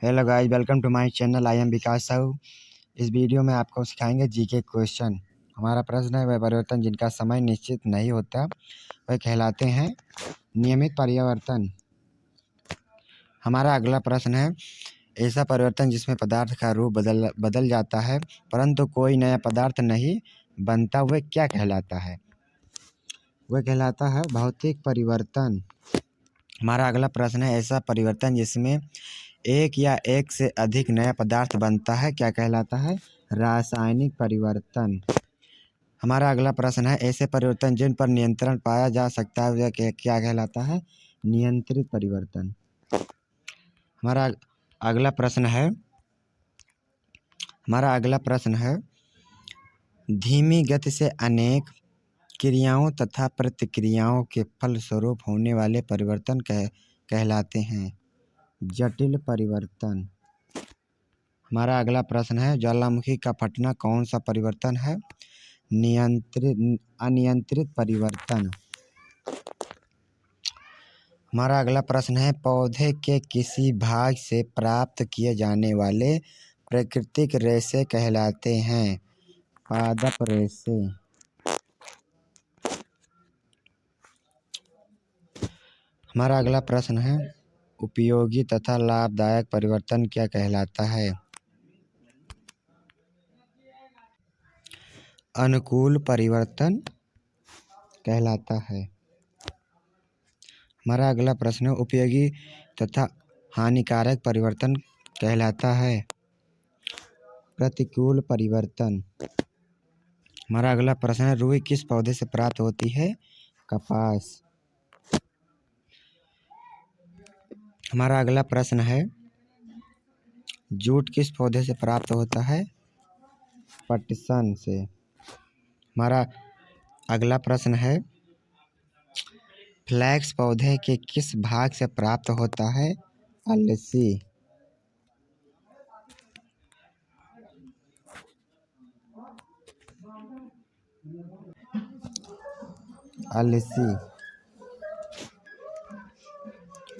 Hello guys, welcome to my channel. I am Vikas Sahu. इस video में आपको सिखाएंगे जीके क्वेश्चन। हमारा प्रश्न है, वह परिवर्तन जिनका समय निश्चित नहीं होता वह कहलाते हैं नियमित परिवर्तन। हमारा अगला प्रश्न है, ऐसा परिवर्तन जिसमें पदार्थ का रूप बदल जाता है परंतु कोई नया पदार्थ नहीं बनता, वह क्या कहलाता है? वह कहलाता है भौतिक परिवर्तन। हमारा अगला प्रश्न है, ऐसा परिवर्तन जिसमें एक या एक से अधिक नया पदार्थ बनता है क्या कहलाता है? रासायनिक परिवर्तन। हमारा अगला प्रश्न है, ऐसे परिवर्तन जिन पर नियंत्रण पाया जा सकता है वह क्या कहलाता है? नियंत्रित परिवर्तन। हमारा अगला प्रश्न है, धीमी गति से अनेक क्रियाओं तथा प्रतिक्रियाओं के फलस्वरूप होने वाले परिवर्तन कहलाते हैं जटिल परिवर्तन। हमारा अगला प्रश्न है, ज्वालामुखी का फटना कौन सा परिवर्तन है? अनियंत्रित परिवर्तन। हमारा अगला प्रश्न है, पौधे के किसी भाग से प्राप्त किए जाने वाले प्राकृतिक रेशे कहलाते हैं पादप रेशे। हमारा अगला प्रश्न है, उपयोगी तथा लाभदायक परिवर्तन क्या कहलाता है? अनुकूल परिवर्तन कहलाता है। हमारा अगला प्रश्न है, उपयोगी तथा हानिकारक परिवर्तन कहलाता है प्रतिकूल परिवर्तन। हमारा अगला प्रश्न है, रुई किस पौधे से प्राप्त होती है? कपास। हमारा अगला प्रश्न है, जूट किस पौधे से प्राप्त होता है? पटसन से। हमारा अगला प्रश्न है, फ्लैक्स पौधे के किस भाग से प्राप्त होता है? अलसी।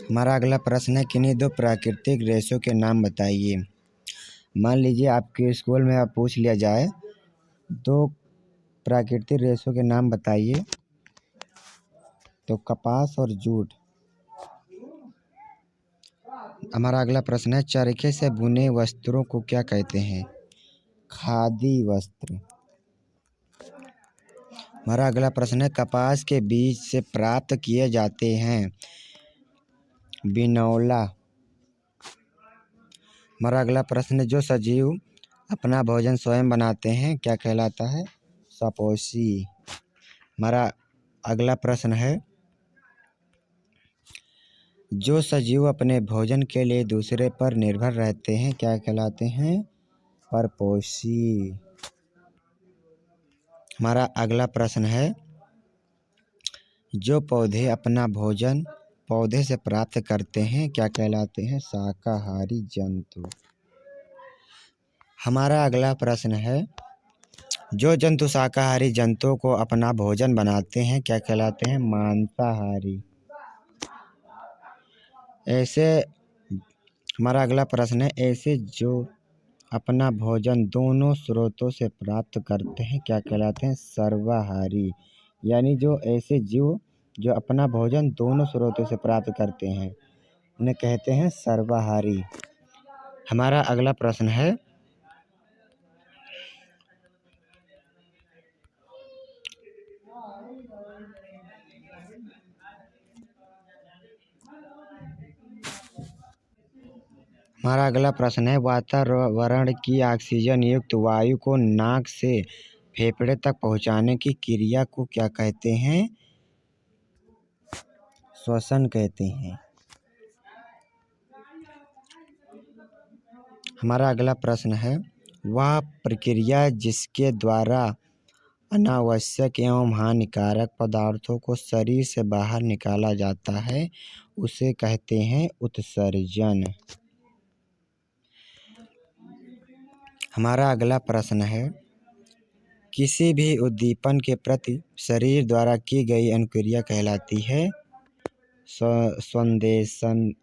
हमारा अगला प्रश्न है, किन्हीं दो प्राकृतिक रेशों के नाम बताइए। मान लीजिए आपके स्कूल में आप पूछ लिया जाए, दो प्राकृतिक रेशों के नाम बताइए, तो कपास और जूट। हमारा अगला प्रश्न है, चरखे से बुने वस्त्रों को क्या कहते हैं? खादी वस्त्र। हमारा अगला प्रश्न है, कपास के बीज से प्राप्त किए जाते हैं बिनौला। हमारा अगला प्रश्न है, जो सजीव अपना भोजन स्वयं बनाते हैं क्या कहलाता है? सपोषी। हमारा अगला प्रश्न है, जो सजीव अपने भोजन के लिए दूसरे पर निर्भर रहते हैं क्या कहलाते हैं? परपोषी। हमारा अगला प्रश्न है, जो पौधे अपना भोजन पौधे से प्राप्त करते हैं क्या कहलाते हैं? शाकाहारी जंतु। हमारा अगला प्रश्न है, जो जंतु शाकाहारी जंतुओं को अपना भोजन बनाते हैं क्या कहलाते हैं? मांसाहारी। ऐसे हमारा अगला प्रश्न है, ऐसे जो अपना भोजन दोनों स्रोतों से प्राप्त करते हैं क्या कहलाते हैं? सर्वाहारी। यानी जो ऐसे जीव जो अपना भोजन दोनों स्रोतों से प्राप्त करते हैं उन्हें कहते हैं सर्वाहारी। हमारा अगला प्रश्न है, वातावरण की ऑक्सीजन युक्त वायु को नाक से फेफड़े तक पहुंचाने की क्रिया को क्या कहते हैं? श्वसन कहते हैं। हमारा अगला प्रश्न है, वह प्रक्रिया जिसके द्वारा अनावश्यक एवं हानिकारक पदार्थों को शरीर से बाहर निकाला जाता है उसे कहते हैं उत्सर्जन। हमारा अगला प्रश्न है, किसी भी उद्दीपन के प्रति शरीर द्वारा की गई अनुक्रिया कहलाती है संदेशन।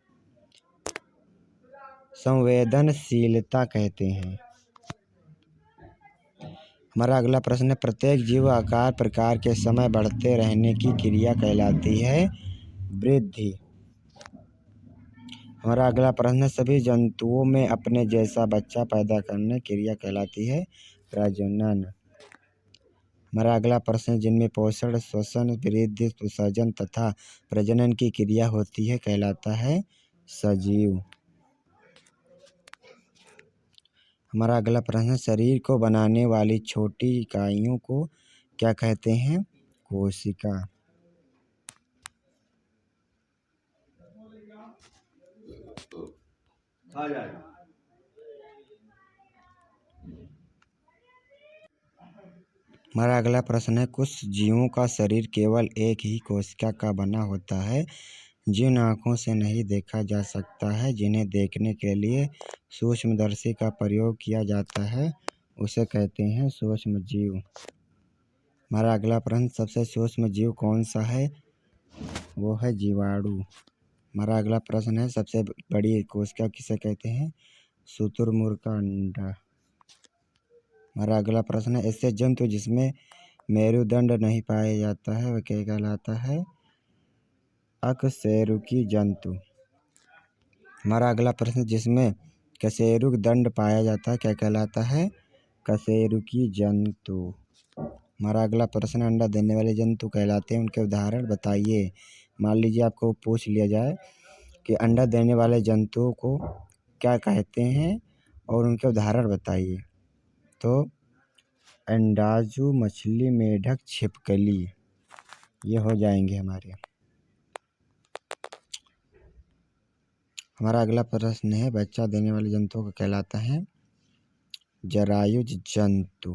संवेदनशीलता कहते हैं। हमारा अगला प्रश्न है, प्रत्येक जीव आकार प्रकार के समय बढ़ते रहने की क्रिया कहलाती है वृद्धि। हमारा अगला प्रश्न है, सभी जंतुओं में अपने जैसा बच्चा पैदा करने की क्रिया कहलाती है प्रजनन। हमारा अगला प्रश्न, जिनमें पोषण, श्वसन, वृद्धि, विसर्जन तथा प्रजनन की क्रिया होती है कहलाता है सजीव। हमारा अगला प्रश्न, शरीर को बनाने वाली छोटी इकाइयों को क्या कहते हैं? कोशिका। हमारा अगला प्रश्न है, कुछ जीवों का शरीर केवल एक ही कोशिका का बना होता है जिन आँखों से नहीं देखा जा सकता है, जिन्हें देखने के लिए सूक्ष्मदर्शी का प्रयोग किया जाता है, उसे कहते हैं सूक्ष्म जीव। हमारा अगला प्रश्न, सबसे सूक्ष्म जीव कौन सा है? वो है जीवाणु। हमारा अगला प्रश्न है, सबसे बड़ी कोशिका किसे कहते हैं? शुतुरमुर्ग का अंडा। हमारा अगला प्रश्न है, ऐसे जंतु जिसमें मेरुदंड नहीं पाया जाता है वह क्या कहलाता है? अकशेरुकी जंतु। हमारा अगला प्रश्न, जिसमें कशेरुक दंड पाया जाता है क्या कहलाता है? कशेरुकी जंतु। हमारा अगला प्रश्न, अंडा देने वाले जंतु कहलाते हैं, उनके उदाहरण बताइए। मान लीजिए आपको पूछ लिया जाए कि अंडा देने वाले जंतुओं को क्या कहते हैं और उनके उदाहरण बताइए, तो अंडाजू, मछली, मेढक, छिपकली, ये हो जाएंगे हमारे। हमारा अगला प्रश्न है, बच्चा देने वाले जंतुओं को कहलाता है जरायुज जंतु।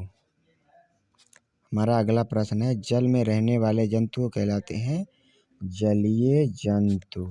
हमारा अगला प्रश्न है, जल में रहने वाले जंतु कहलाते हैं जलीय जंतु।